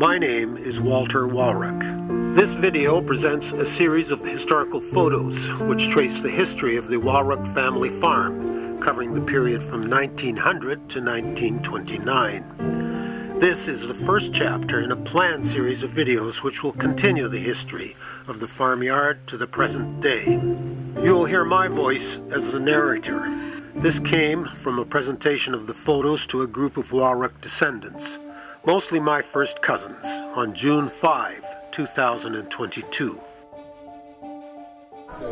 My name is Walter Wawruck. This video presents a series of historical photos which trace the history of the Wawruck family farm, covering the period from 1900 to 1929. This is the first chapter in a planned series of videos which will continue the history of the farmyard to the present day. You will hear my voice as the narrator. This came from a presentation of the photos to a group of Wawruck descendants, mostly my first cousins, on June 5, 2022.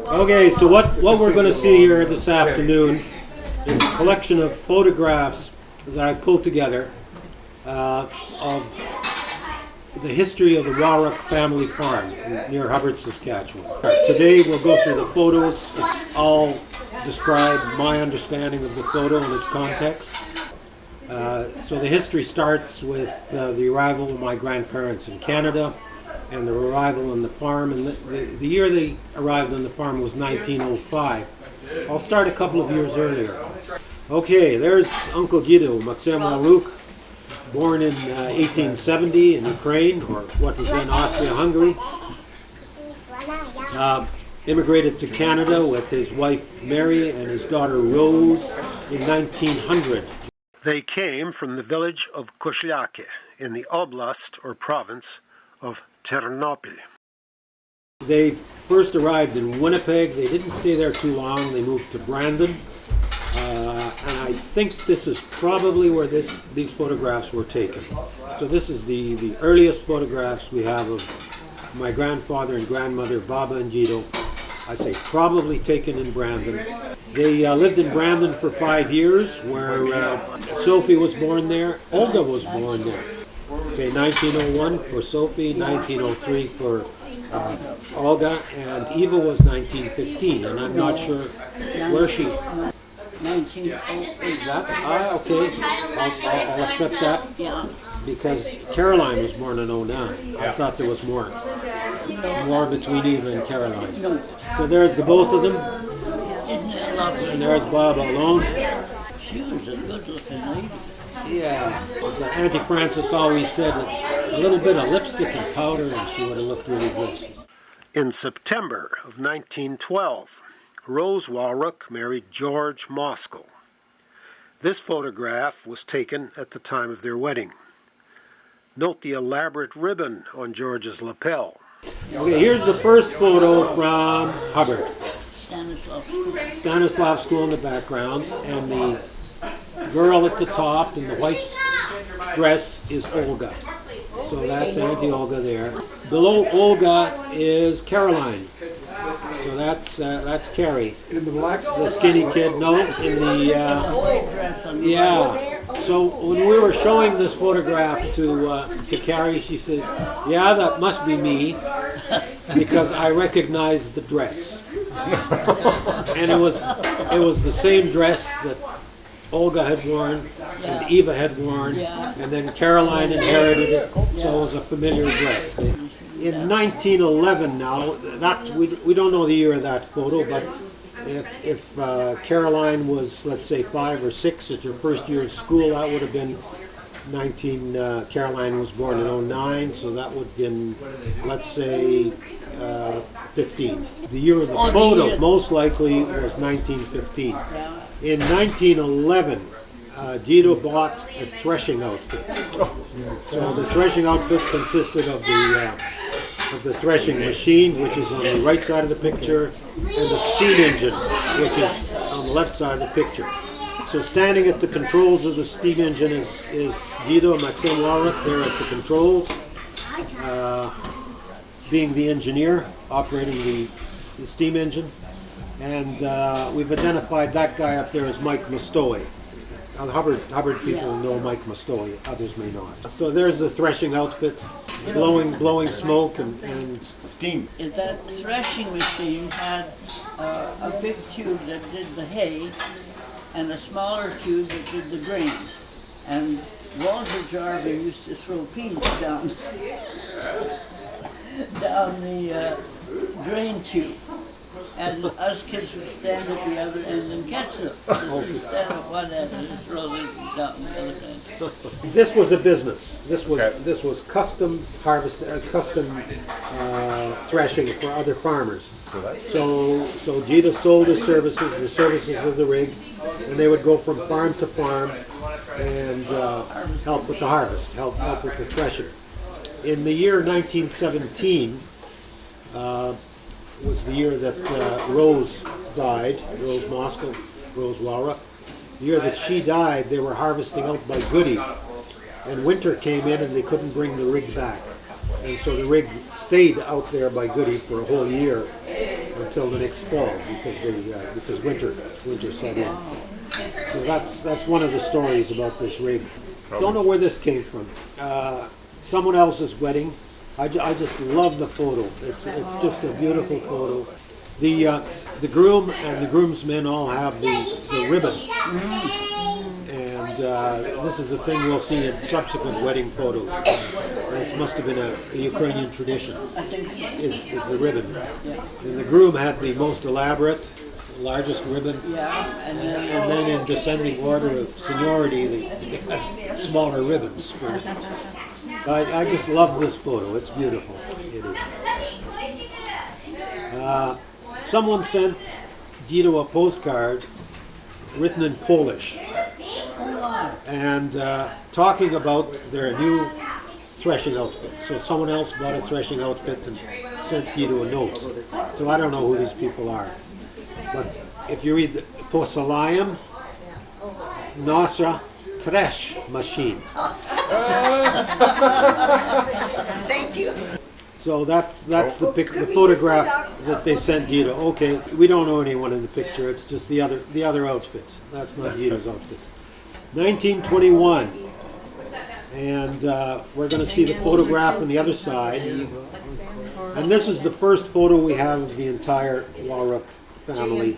Okay, so what we're going to see here this afternoon is a collection of photographs that I pulled together of the history of the Wawruck family farm near Hubbard, Saskatchewan. Today we'll go through the photos. I'll describe my understanding of the photo and its context. So the history starts with the arrival of my grandparents in Canada and their arrival on the farm. And the year they arrived on the farm was 1905. I'll start a couple of years earlier. Okay, there's Uncle Guido, Maxim Wawruck, born in 1870 in Ukraine, or what was then Austria-Hungary. Immigrated to Canada with his wife Mary and his daughter Rose in 1900. They came from the village of Koslyake in the oblast or province of Ternopil. They first arrived in Winnipeg. They didn't stay there too long. They moved to Brandon. And I think this is probably where these photographs were taken. So this is the earliest photographs we have of my grandfather and grandmother, Baba and Guido. I say probably taken in Brandon. They lived in Brandon for 5 years, where Sophie was born there. Olga was born there. Okay, 1901 for Sophie, 1903 for Olga, and Eva was 1915, and I'm not sure where she... 1908. Okay, I'll accept that, because Caroline was born in 09. I thought there was more between Eva and Caroline. So there's the both of them. And there's Baba alone. She was a good-looking lady. Yeah. Auntie Frances always said that a little bit of lipstick and powder and she would have looked really good. In September of 1912, Rose Wawruck married George Moskal. This photograph was taken at the time of their wedding. Note the elaborate ribbon on George's lapel. Okay, here's the first photo from Hubbard. Stanislav School in the background, and the girl at the top in the white dress is Olga. So that's Auntie Olga there. Below Olga is Caroline. So that's Carrie. In the black? The skinny kid, no, in the, yeah. So when we were showing this photograph to Carrie, she says, yeah, that must be me, because I recognized the dress. And it was the same dress that Olga had worn and Eva had worn, and then Caroline inherited it, so it was a familiar dress. In 1911 now, that we don't know the year of that photo, but if Caroline was, let's say, 5 or 6 at her first year of school, that would have been Caroline was born in 09, so that would have been, let's say, 15. The year of the photo most likely was 1915. In 1911, Guido bought a threshing outfit. So the threshing outfit consisted of the threshing machine, which is on the right side of the picture, and the steam engine, which is on the left side of the picture. So standing at the controls of the steam engine is Guido Maxim Wawruck there at the controls, being the engineer operating the steam engine. And we've identified that guy up there as Mike Mostoy. Hubbard people know Mike Mostoy, others may not. So there's the threshing outfit, blowing smoke and steam. That threshing machine had a big tube that did the hay and a smaller tube that did the grain. And Walter Jarvis used to throw peas down the grain tube. And us kids would stand at the other end and catch them. Just stand at one end and just throw them down the other end. This was a business. This was custom harvest, custom threshing for other farmers. So Gita sold his services, the services of the rig, and they would go from farm to farm and help with the harvest, help with the threshing. In the year 1917 was the year that Rose died, Rose Moskal, Rose Wawruck. The year that she died, they were harvesting out by Goody, and winter came in and they couldn't bring the rig back. And so the rig stayed out there by Goody for a whole year until the next fall because winter set in. So that's one of the stories about this rig. Don't know where this came from. Someone else's wedding. I just love the photo. It's just a beautiful photo. The groom and the groomsmen all have the ribbon. And this is a thing we'll see in subsequent wedding photos. This must have been a Ukrainian tradition, is the ribbon. And the groom had the most elaborate, largest ribbon. And then in descending order of seniority, the smaller ribbons. I just love this photo. It's beautiful. It is. Someone sent Guido a postcard written in Polish and talking about their new threshing outfit. So someone else bought a threshing outfit and sent Guido a note. So I don't know who these people are. But if you read Posalajem, Nasra Thresh Machine. Thank you. So that's the photograph that they sent Guido. Okay, we don't know anyone in the picture. It's just the other outfit. That's not Guido's outfit. 1921, and we're going to see the photograph on the other side. And this is the first photo we have of the entire Wawruck family.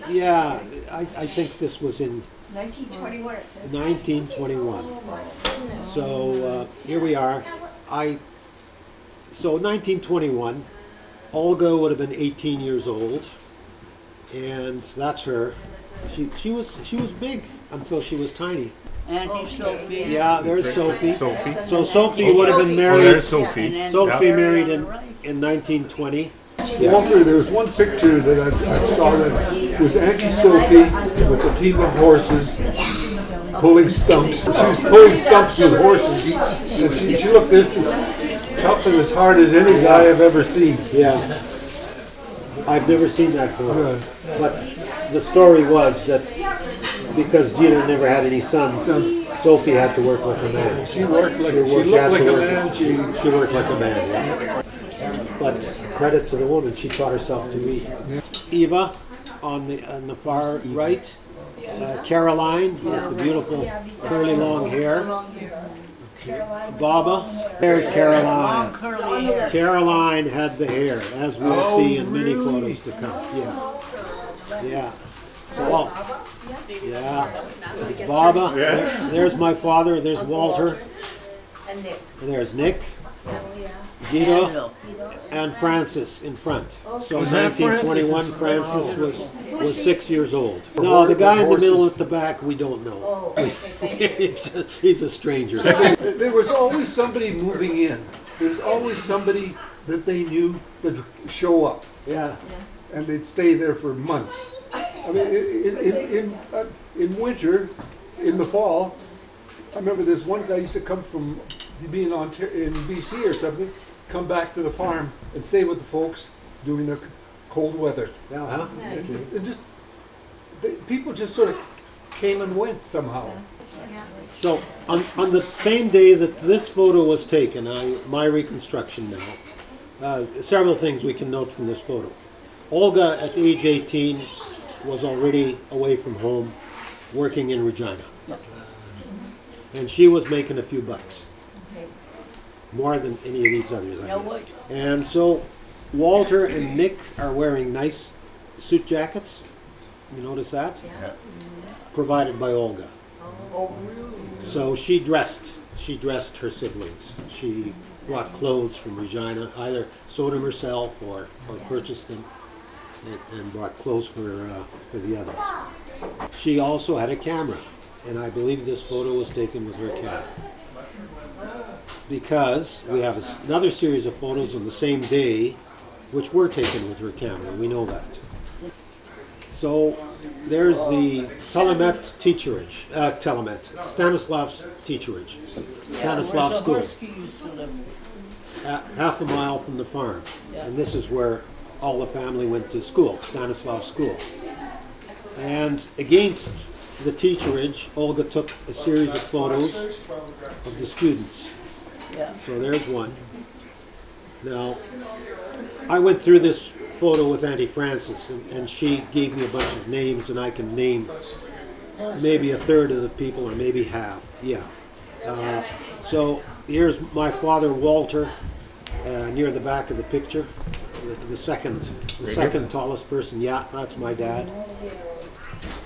Yeah, I think this was in 1921. It says 1921. So here we are. So 1921, Olga would have been 18 years old, and that's her. She was big until she was tiny. Auntie Sophie. Yeah, there's Sophie. Sophie. So Sophie would have been married. There's Sophie. Sophie married in 1920. Walter, there was one picture that I saw that was Auntie Sophie with a team of horses pulling stumps. She was pulling stumps with horses, and she looked this as tough and as hard as any guy I've ever seen. Yeah, I've never seen that before. But the story was that because Gina never had any sons, Sophie had to work like a man. She looked like a man. She worked like a man. Yeah. But credit to the woman, she taught herself to read. Eva on the far right, Caroline with the beautiful curly long hair. Baba, there's Caroline. Curly hair. Caroline had the hair, as we'll see in many photos to come. Yeah. So there's Baba. There's my father. There's Walter. There's Nick. Guido and Francis in front. So 1921, Francis was 6 years old. No, the guy in the middle at the back, we don't know. He's a stranger. There was always somebody moving in. There was always somebody that they knew that would show up. Yeah. And they'd stay there for months. I mean, in winter, in the fall, I remember this one guy used to come from being in BC or something, come back to the farm and stay with the folks during the cold weather. Uh-huh. People just sort of came and went somehow. So on the same day that this photo was taken, my reconstruction now, several things we can note from this photo. Olga at age 18 was already away from home, working in Regina. And she was making a few bucks. More than any of these others. I guess. And so Walter and Nick are wearing nice suit jackets. You notice that? Yeah. Provided by Olga. Oh, really? So she dressed her siblings. She brought clothes from Regina, either sewed them herself or purchased them and brought clothes for the others. She also had a camera, and I believe this photo was taken with her camera. Because we have another series of photos on the same day which were taken with her camera. We know that. So there's the Stanislav's teacherage. Stanislav where the School, Horsky used to live. half a mile from the farm. And this is where all the family went to school, Stanislav School. And against the teacherage, Olga took a series of photos of the students. Yeah. So there's one. Now, I went through this photo with Auntie Frances, and she gave me a bunch of names, and I can name maybe a third of the people, or maybe half. Yeah. So here's my father, Walter, near the back of the picture, the second tallest person. Yeah, that's my dad.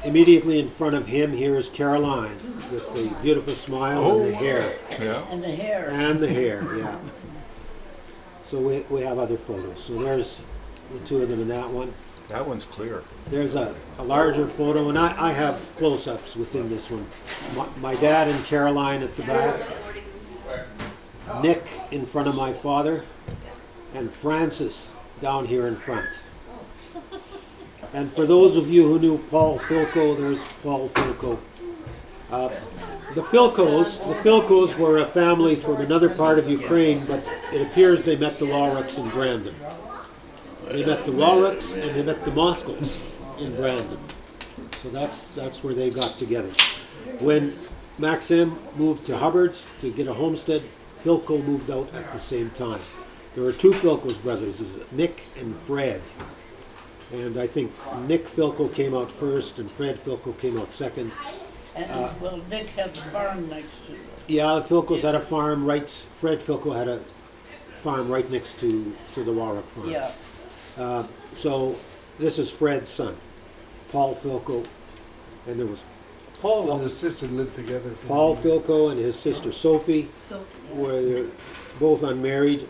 Immediately in front of him, here is Caroline with the beautiful smile and the hair. Yeah. And the hair. And the hair, yeah. So we have other photos. So there's the two of them in that one. That one's clear. There's a larger photo, and I have close-ups within this one. My dad and Caroline at the back, Nick in front of my father, and Francis down here in front. And for those of you who knew Paul Filko, there's Paul Filko. The Filkos were a family from another part of Ukraine, but it appears they met the Wawrucks in Brandon. They met the Wawrucks and they met the Moskals in Brandon. So that's where they got together. When Maxim moved to Hubbard to get a homestead, Filko moved out at the same time. There were two Filkos brothers, Nick and Fred. And I think Nick Filko came out first and Fred Filko came out second. And, well, Nick had the farm next to it. Yeah, the Filkos had a farm right, Fred Filko had a farm right next to the Wawruck farm. Yeah. So this is Fred's son, Paul Filko, and there was Paul and his sister lived together. Paul Filko and his sister Sophie, were they're both unmarried.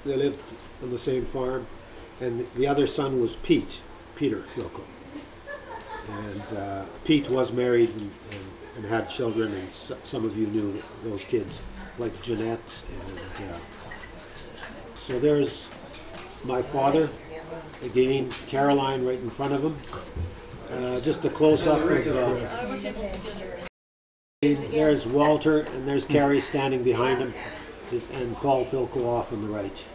They lived on the same farm, and the other son was Peter Filko. And Pete was married and had children, and some of you knew those kids, like Jeanette. And so there's my father, again, Caroline right in front of him. Just a close-up of there's Walter, and there's Carrie standing behind him, and Paul Filko off on the right.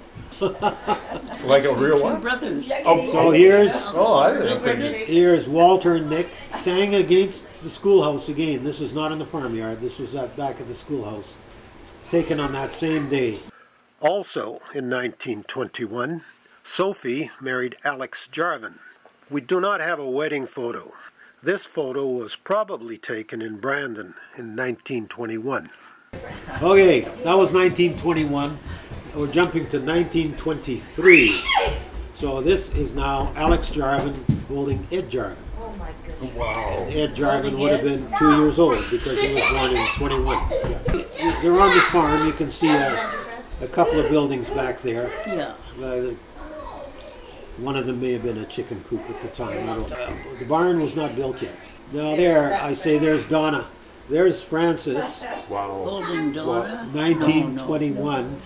Like a real Two one? brothers. So here's I didn't think. Here's Walter and Nick standing against the schoolhouse again. This was not in the farmyard. This was at back at the schoolhouse, taken on that same day. Also in 1921, Sophie married Alex Jarvin. We do not have a wedding photo. This photo was probably taken in Brandon in 1921. Okay, that was 1921. We're jumping to 1923. So this is now Alex Jarvin holding Ed Jarvin. Oh my goodness. Wow. And Ed Jarvin would have been 2 years old because he was born in 21. Yeah. They're on the farm. You can see a couple of buildings back there. Yeah. One of them may have been a chicken coop at the time. I don't know. The barn was not built yet. Now there, I say there's Donna. There's Francis, Wow. Holding Donna. 1921,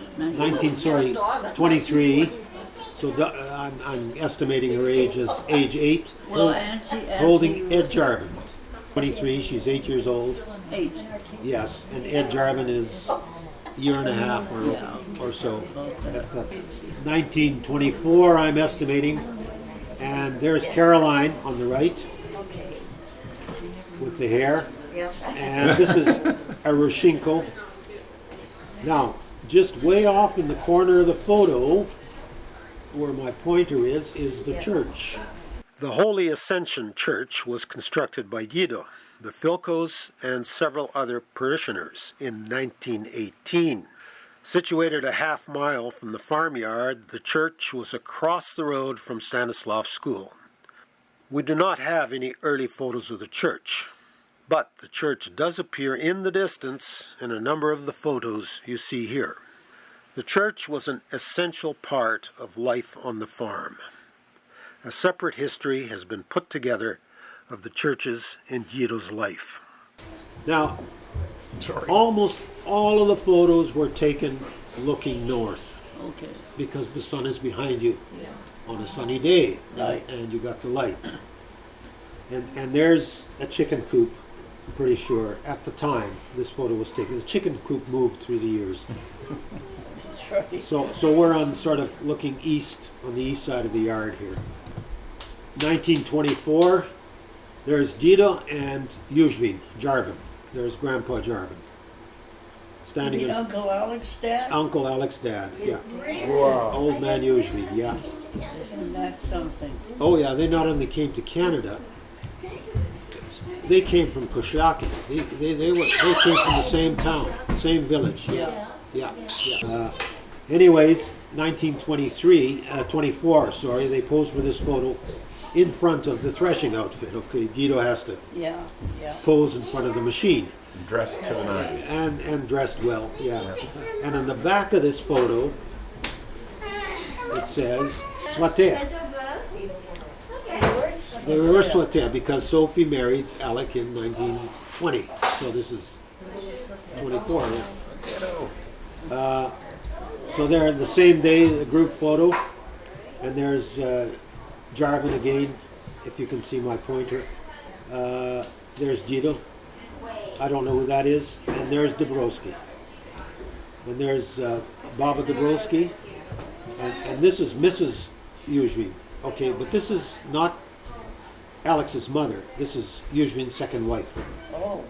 23. So I'm estimating her age as age 8. Well, Auntie Holding Ed was Jarvin, 23. She's 8 years old. 8. Yes, and Ed Jarvin is a year and a half or so. 1924, I'm estimating. And there's Caroline on the right with the hair. And this is a Rushenko. Now, just way off in the corner of the photo, where my pointer is the church. The Holy Ascension Church was constructed by Guido, the Filkos, and several other parishioners in 1918. Situated a half mile from the farmyard, the church was across the road from Stanislav School. We do not have any early photos of the church, but the church does appear in the distance in a number of the photos you see here. The church was an essential part of life on the farm. A separate history has been put together of the churches in Guido's life. Now, almost all of the photos were taken looking north. Okay. Because the sun is behind you on a sunny day, Right. and you got the light. And there's a chicken coop, I'm pretty sure, at the time this photo was taken. The chicken coop moved through the years. That's right. So we're on sort of looking east, on the east side of the yard here. 1924, there's Guido and Eugene Jarvin. There's Grandpa Jarvin. Standing You mean in Uncle Alex's dad? Uncle Alex's dad, yeah. Wow. Old man Eugene, yeah. Isn't that something? Oh yeah, they not only came to Canada, they came from Kushlaki. They came from the same town, same village. Yeah. Yeah. Anyways, 24, sorry, they posed for this photo in front of the threshing outfit. Okay, Guido has to Yeah. pose in front of the machine. Dressed to the nines. And dressed well, yeah. And on the back of this photo, it says Swatea. They were Swatea because Sophie married Alec in 1920. So this is 24, yeah. So they're the same day, the group photo. And there's Jarvin again, if you can see my pointer. There's Guido. I don't know who that is. And there's Dabrowski. And there's Baba Dabrowski. And this is Mrs. Eugene. Okay, but this is not Alex's mother. This is Eugene's second wife. Oh.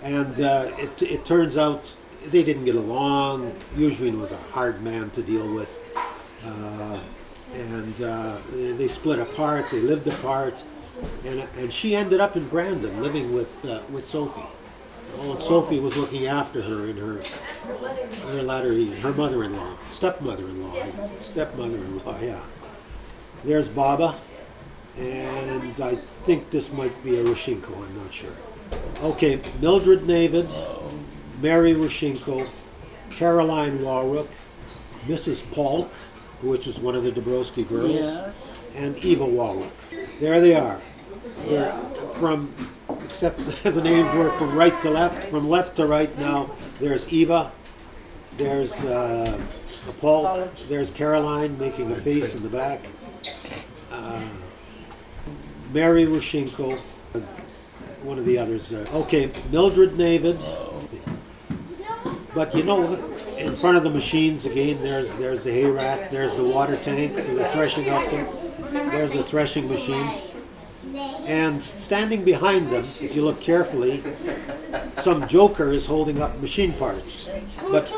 And it turns out they didn't get along. Eugene was a hard man to deal with. And they split apart. They lived apart. And she ended up in Brandon, living with Sophie. Oh, and Sophie was looking after her in her latter years. Her mother-in-law, stepmother-in-law, yeah. There's Baba, and I think this might be a Rushenko, I'm not sure. Okay, Mildred Navid, Mary Rushenko, Caroline Wawruck, Mrs. Polk, which is one of the Dabrowski girls, Yes. and Eva Wawruck. There they are. They're from, except the names were from right to left, from left to right now. There's Eva, there's Paul, there's Caroline making a face in the back. Mary Rushenko, one of the others. Okay, Mildred Navid. But you know, in front of the machines again, there's the hay rack, there's the water tank for the threshing outfit, there's the threshing machine. And standing behind them, if you look carefully, some joker is holding up machine parts. But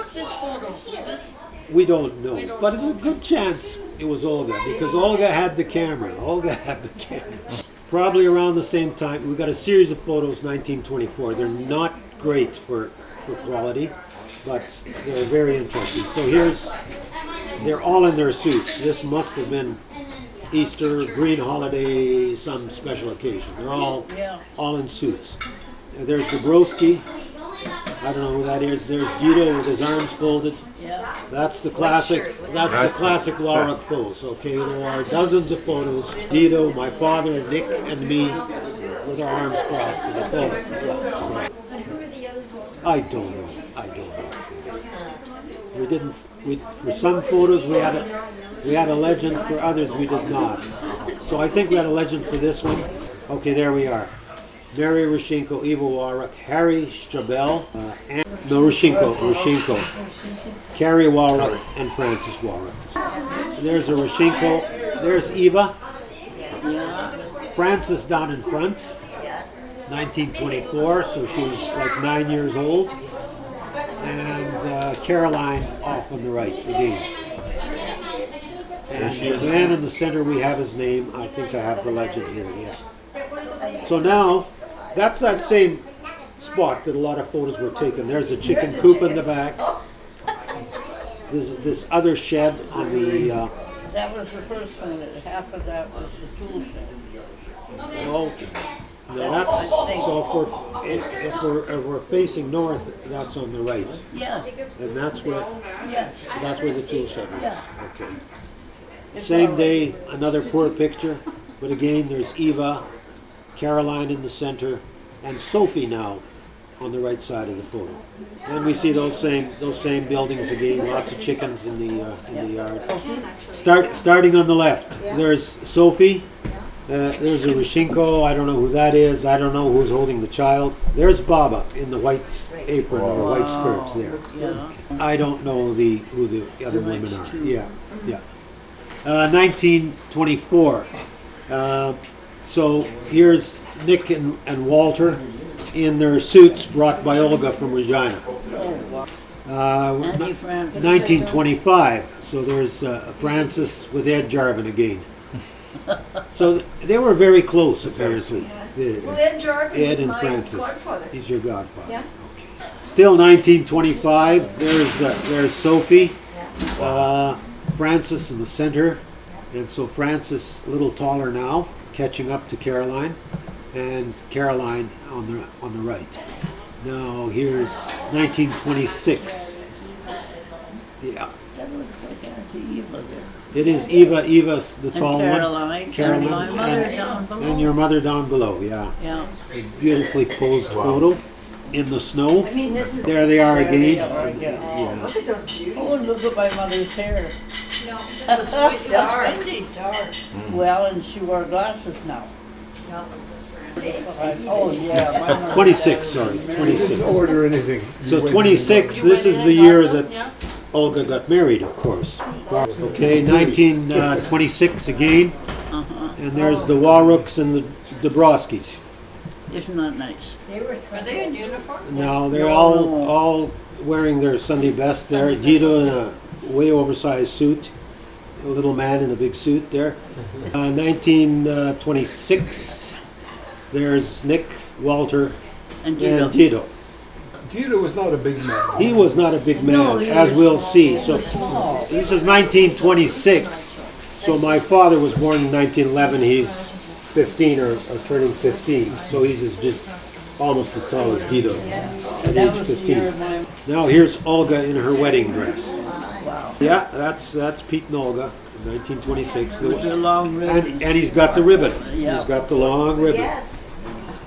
we don't know. But it's a good chance it was Olga, because Olga had the camera. Probably around the same time, we got a series of photos, 1924. They're not great for quality, but they're very interesting. So they're all in their suits. This must have been Easter, green holiday, some special occasion. They're all in suits. There's Dabrowski. I don't know who that is. There's Guido with his arms folded. Yeah. That's the classic. That's the classic Wawruck pose. Okay, there are dozens of photos. Guido, my father, Nick, and me with our arms crossed in a photo. Yes. And who are the others? I don't know. We didn't. For some photos we had a legend. For others we did not. So I think we had a legend for this one. Okay, there we are. Mary Rushenko, Eva Wawruck, Harry Strabel, Rushenko, Carrie Wawruck, and Francis Wawruck. There's a Rushenko. There's Eva. Francis down in front. 1924, so she was like 9 years old. And Caroline off on the right again. And the man in the center, we have his name. I think I have the legend here, yeah. So now, that's that same spot that a lot of photos were taken. There's a chicken coop in the back. There's this other shed on the... That was the first one. Half of that was the tool shed. Okay. That's, so if we're facing north, that's on the right, Yeah, and that's where yeah, the tool shed is. Yeah. Okay. It's Same all day, another poor picture, but again, there's Eva, Caroline in the center, and Sophie now on the right side of the photo. And we see those same buildings again. Lots of chickens in the yard. Starting on the left, there's Sophie. There's a Rishinko. I don't know who that is. I don't know who's holding the child. There's Baba in the white apron or white skirts there. Yeah. I don't know who the other women are. Yeah, yeah. 1924. So here's Nick and Walter in their suits brought by Olga from Regina. Auntie Frances. 1925. So there's Francis with Ed Jarvin again. So they were very close, apparently. Well, Ed Jarvin Ed is and my Francis. godfather. He's your godfather. Yeah. Okay. Still 1925. There's Sophie, Francis in the center, and so Francis a little taller now, catching up to Caroline, and Caroline on the right. Now here's 1926. Yeah. That looks like Auntie Eva there. It is Eva, the tall Caroline, one. and my mother down below. And your mother down below, yeah. Yeah. Beautifully posed photo in the snow. I mean, this is. There they are There they again. are again. Yeah. Look at those beauties. Oh, and look at my mother's hair. No, That's dark, windy. dark. Well, and she wore glasses now. No. Oh, yeah. my mother 26, had sorry, very- 26. Didn't order anything. So You went 26, this is the year that Olga got married, of course. Okay, 1926 again. Uh-huh. And there's the Wawrucks and the Dabrowskis. Isn't that nice? They were sweet. Are they in uniform? Now they're No. all wearing their Sunday best there. Guido in a way oversized suit. A little man in a big suit there. 1926. There's Nick, Walter, And Guido. and Guido. Guido was not a big man. He was not a big man, No, he as was we'll small. see. So this is 1926. So my father was born in 1911. He's 15 or turning 15. So he's just almost as tall as Guido at That age was the year 15. of my... Now here's Olga in her wedding dress. Wow. Yeah, that's Pete and Olga in 1926. With the long ribbon. And he's got the ribbon. Yeah. He's got the long ribbon. Yes.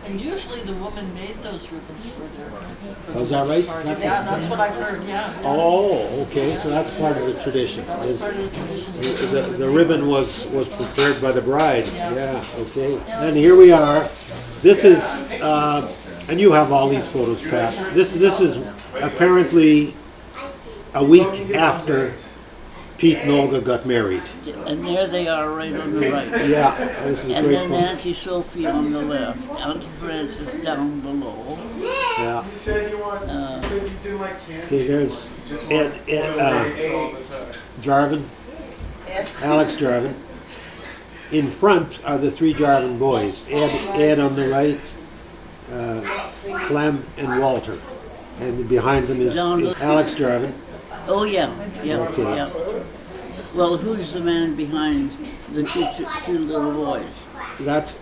And usually the woman made those ribbons for their. Oh, is that right? Yeah, that's what I've heard, yeah. Oh, okay. So that's part of the tradition. That was part of the tradition. The ribbon was prepared by the bride. Yeah, okay. And here we are. This is, and you have all these photos, Pat. This is apparently a week after Pete and Olga got married. And there they are right on the right. Yeah, this is And great then fun. Auntie Sophie on the left. Auntie Frances down below. Yeah. You said you want. You said you do like candy. Okay, there's Just Ed, Jarvin, Alex Jarvin. In front are the three Jarvin boys. Ed on the right, Clem and Walter. And behind them is Alex Jarvin. Oh, yeah. Yeah, Okay. yeah. Well, who's the man behind the two little boys? That's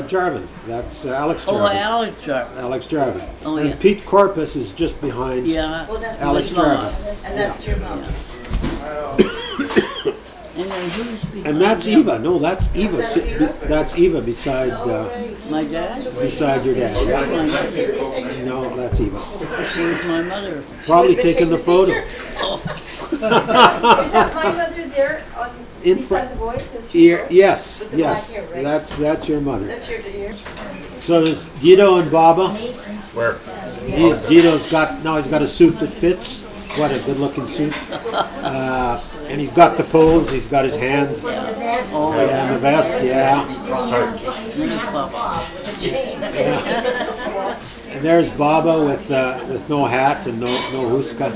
Jarvin. That's Alex Oh, Jarvin. Alex Jarvin. Alex Jarvin. Oh, and yeah. Pete Corpus is just behind Yeah. Alex his mama. Jarvin. And that's your mom. And then who's behind And that's them? Eva. No, that's Eva. That's Eva beside My dad? beside your dad. Yeah. My mother. No, that's Eva. Where's my mother? Probably taking the photo. Is that my mother there on In beside front- the boys? That's your boys? Yes, With the yes. black hair, right? That's your mother. That's your dear. So there's Guido and Baba. Where? Guido's got a suit that fits. What a good-looking suit. And he's got the pose. He's got his hands. Oh, And the vest. Yeah. And there's Baba with no hat and no huska.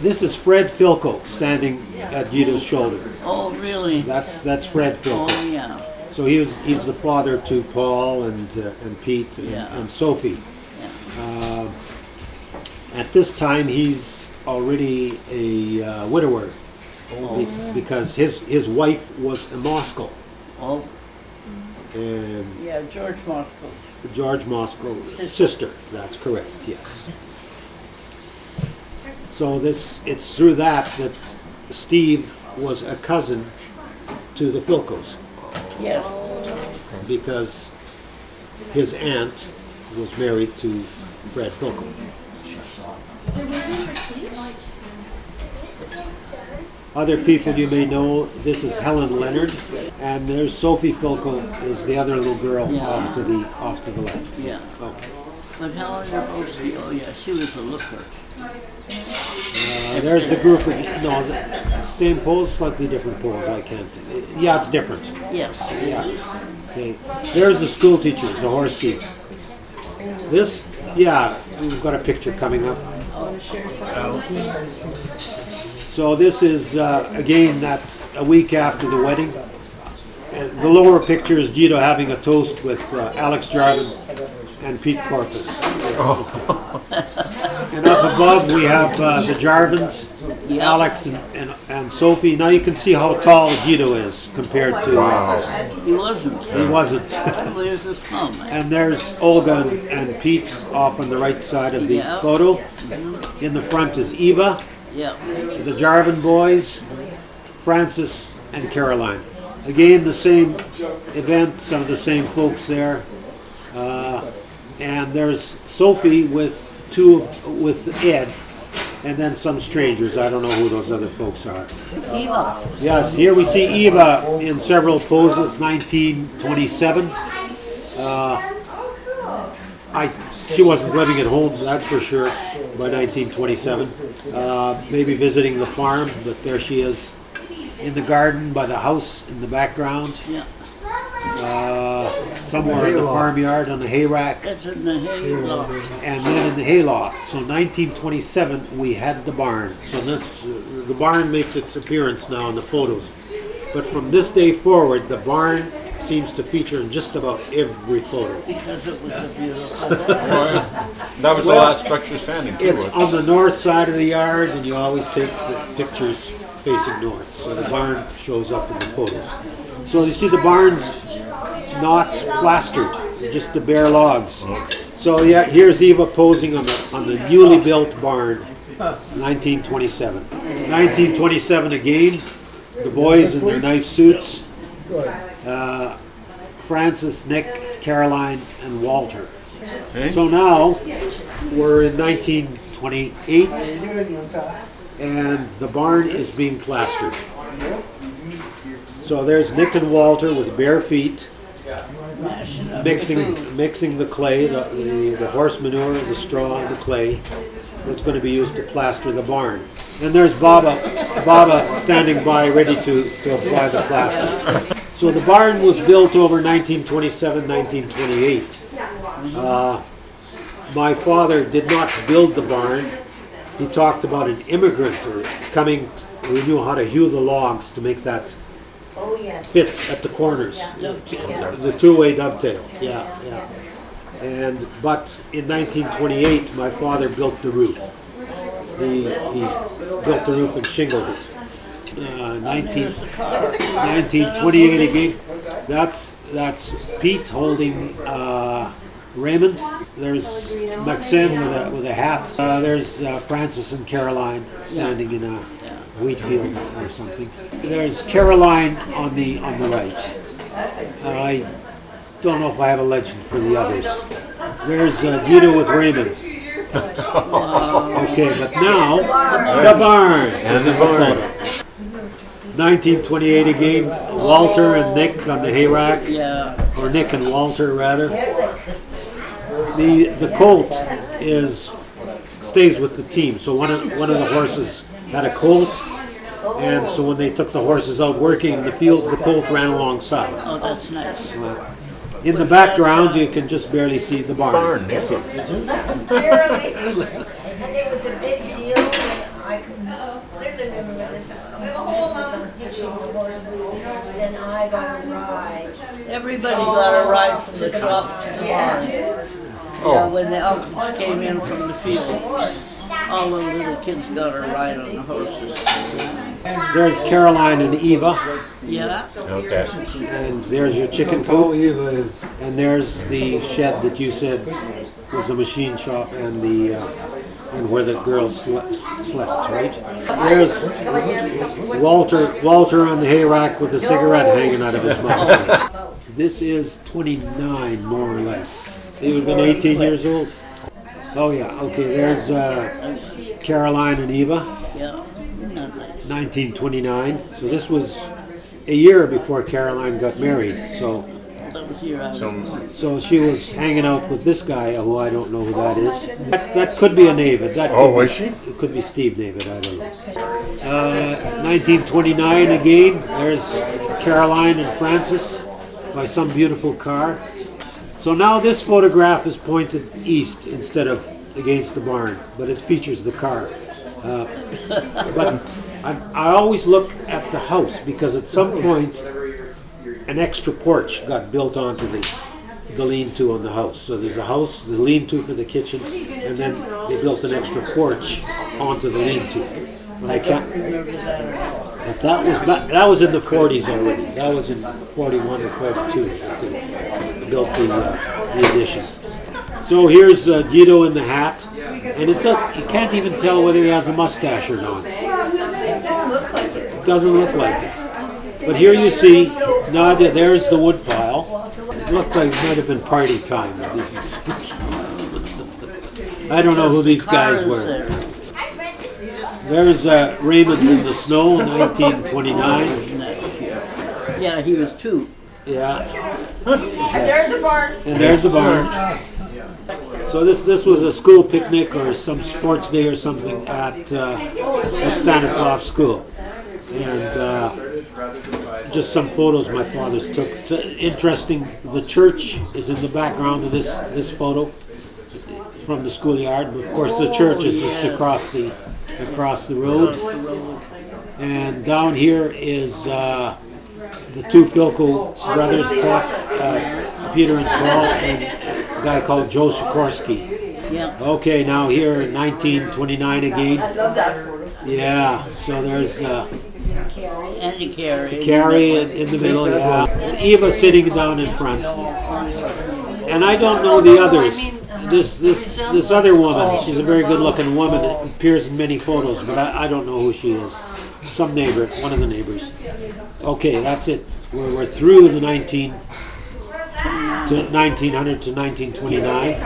This is Fred Filko standing at Guido's shoulder. Oh, really? That's Fred Filko. Oh, yeah. So he's the father to Paul and Pete and Sophie. At this time, he's already a widower because his wife was a Moscow. Oh, and Yeah, George Moscow. George Moscow's sister. That's correct, yes. So it's through that Steve was a cousin to the Philcos, Yes. because his aunt was married to Fred Philco. Other people you may know, this is Helen Leonard, and there's Sophie Philco is the other little girl Yeah. off to the left. Yeah. Okay. But Helen Yablowski, oh yeah, she was a looker. There's the group of, no, same pose, slightly different pose, I can't, yeah, it's different. Yes. Yeah. Okay. There's the school teachers, the horse ski. This, yeah, we've got a picture coming up. So this is, again, that's a week after the wedding. And the lower picture is Gito having a toast with Alex Jarvin and Pete Corpus. And up above we have the Jarvins, Alex and Sophie. Now you can see how tall Gito is compared to... He wasn't. He wasn't. He was a small man. And there's Olga and Pete off on the right side of the Yeah. photo. In the front is Eva, Yeah. the Jarvin boys, Francis and Caroline. Again, the same event, some of the same folks there. And there's Sophie with Ed, and then some strangers. I don't know who those other folks are. Eva. Yes, here we see Eva in several poses, 1927. She wasn't living at home, that's for sure, by 1927. Maybe visiting the farm, but there she is in the garden by the house in the background. Yeah. Somewhere in the farmyard on the hay rack, That's in the hayloft. and then in the hayloft. So 1927 we had the barn. So the barn makes its appearance now in the photos. But from this day forward, the barn seems to feature in just about every photo. Because it was a beautiful That was the last structure standing, too. It's on the north side of the yard, and you always take the pictures facing north. So the barn shows up in the photos. So you see the barn's not plastered, just the bare logs. So yeah, here's Eva posing on the newly built barn, 1927. 1927 again, the boys in their nice suits. Francis, Nick, Caroline, and Walter. So now we're in 1928, and the barn is being plastered. So there's Nick and Walter with bare feet, mixing the clay, the horse manure, the straw, and the clay that's going to be used to plaster the barn. And there's Baba standing by, ready to apply the plaster. So the barn was built over 1927, 1928. My father did not build the barn. He talked about an immigrant who knew how to hew the logs to make that fit at the corners. The two-way dovetail. Yeah. But in 1928, my father built the roof. He built the roof and shingled it. 1928 again. That's Pete holding Raymond. There's Maxim with a hat. There's Francis and Caroline standing in a wheat field or something. There's Caroline on the right. I don't know if I have a legend for the others. There's Gito with Raymond. Okay, but now the barn. And the barn. 1928 again. Walter and Nick on the hay rack, Yeah. or Nick and Walter rather. The colt stays with the team. So one of the horses had a colt, and so when they took the horses out working in the fields, the colt ran alongside. Oh, that's nice. In the background, you can just barely see the barn. Okay. And it was a big deal, and I can clearly remember this. I was on hitching the horses, and I got a ride. Everybody got a ride from the trough to the barn. Oh. When the elks came in from the field, all the little kids got a ride on the horses. There's Caroline and Eva, Yeah. Okay. and there's your chicken Oh, coop, Eva is, and there's the shed that you said was the machine shop and the and where the girls slept, right? There's Walter on the hay rack with a cigarette hanging out of his mouth. This is 29, more or less. He would have been 18 years old. Oh yeah, okay, there's Caroline and Eva, Yeah. 1929. So this was a year before Caroline got married. So That was here. so she was hanging out with this guy, who I don't know who that is. That could be a Navid. That could Was be, she? It could be Steve Navid, I don't know. 1929 again. There's Caroline and Francis by some beautiful car. So now this photograph is pointed east instead of against the barn, but it features the car. But I always look at the house because at some point an extra porch got built onto the lean-to on the house. So there's a house, the lean-to for the kitchen, and then they built an extra porch onto the lean-to. But I can't. But that was in the 40s already. That was in 41 or 42. They built the addition. So here's Guido in the hat, and you can't even tell whether he has a mustache or not. It doesn't look like it. But here you see, now there's the wood pile. It looked like it might have been party time. I don't know who these guys were. There's Raymond in the Snow, 1929. Yeah, he was 2. Yeah. And there's the barn. And there's the barn. So this was a school picnic or some sports day or something at Stanislav School. And just some photos my father's took. It's interesting, the church is in the background of this photo from the schoolyard. But of course the church is just across the road. And down here is the two Filco brothers, Peter and Paul, and a guy called Joe Sikorsky. Yeah. Okay, now here in 1929 again. I love that photo. Yeah, so there's Andy Carey. Carrie in the middle, yeah. And Eva sitting down in front. And I don't know the others. This other woman, she's a very good-looking woman. It appears in many photos, but I don't know who she is. Some neighbor, one of the neighbors. Okay, that's it. We're through the 1900 to 1929.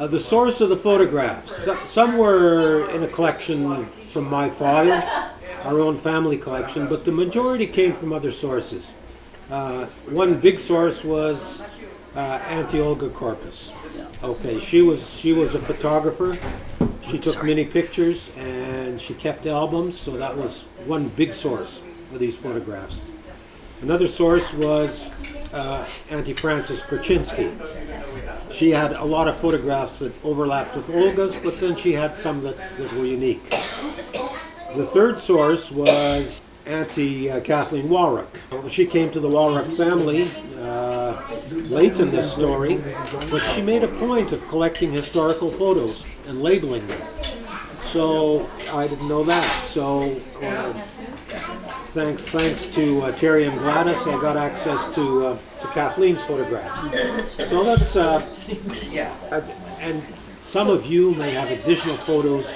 The source of the photographs. Some were in a collection from my father, our own family collection, but the majority came from other sources. One big source was Auntie Olga Corpus. Okay, she was a photographer. She took many pictures and she kept albums, so that was one big source of these photographs. Another source was Auntie Frances Korchinski. She had a lot of photographs that overlapped with Olga's, but then she had some that were unique. The third source was Auntie Kathleen Wawruck. She came to the Wawruck family late in this story, but she made a point of collecting historical photos and labeling them. So I didn't know that. So thanks to Terry and Gladys, I got access to Kathleen's photographs. So that's and some of you may have additional photos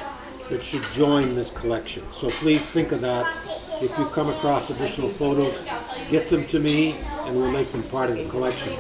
that should join this collection. So please think of that. If you come across additional photos, get them to me and we'll make them part of the collection.